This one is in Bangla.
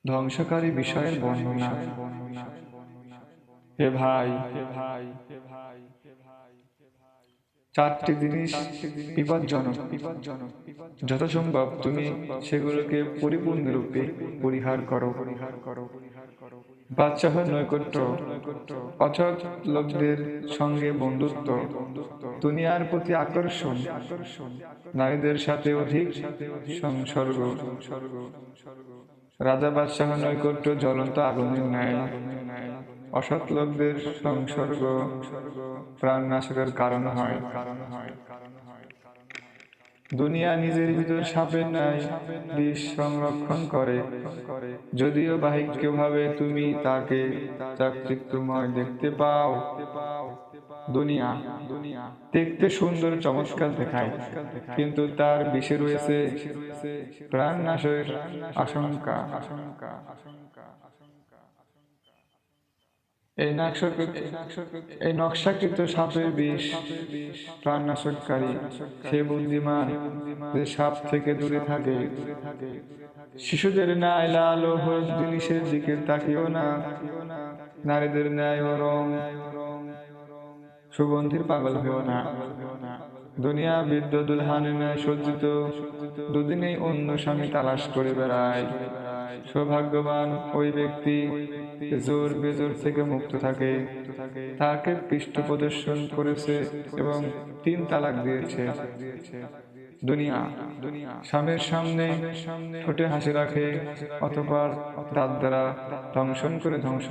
ধ্বংসকারী বিষয়ের বর্ণনা। হে ভাই, চারটি জিনিস বিপজ্জনক। যথাসম্ভব তুমি সেগুলোকে পরিপূর্ণরূপে পরিহার করো। বাদশাহর নৈকট্য, অসৎ লোকদের সঙ্গে বন্ধুত্ব, দুনিয়ার প্রতি আকর্ষণ, নারীদের সাথে অধিক সংসর্গ। রাজা বাদশাহর নৈকট্য জ্বলন্ত আগুনের ন্যায়, অসৎ লোকদের সংসর্গ প্রাণ নাশকের কারণ হয়। দুনিয়া নিজের ভিতর সাপের ন্যায় বিষ সংরক্ষণ করে, যদিও বাহ্যিকভাবে তুমি তাকে চাকচিক্যময় দেখতে পাও। দুনিয়া দেখতে সুন্দর চমৎকার দেখায়, কিন্তু তার বিষে রয়েছে প্রাণ নাশের আশঙ্কা। এই নকশাকৃত সাপের বিষ প্রাণনাশককারী। সে বুদ্ধিমান যে সাপ থেকে দূরে থাকে। শিশুদের ন্যায় লাল ও হলুদ জিনিসের দিকে তাকিও না, নারীদের ন্যায় ও রং সুগন্ধির পাগল হয়েও না। দুনিয়া বৃদ্ধ দুলহানের ন্যায় সজ্জিত, দুদিনেই অন্য স্বামী তালাশ করে বেড়ায়। সৌভাগ্যবান ওই ব্যক্তি জোর বেজোর থেকে মুক্ত থাকে, তাকে পৃষ্ঠ প্রদর্শন করেছে এবং 3 তালাক দিয়েছে। দুনিয়া স্বামীর সামনে ঠোঁটে হাসি রাখে, অতঃপর দাঁত দ্বারা দংশন করে ধ্বংস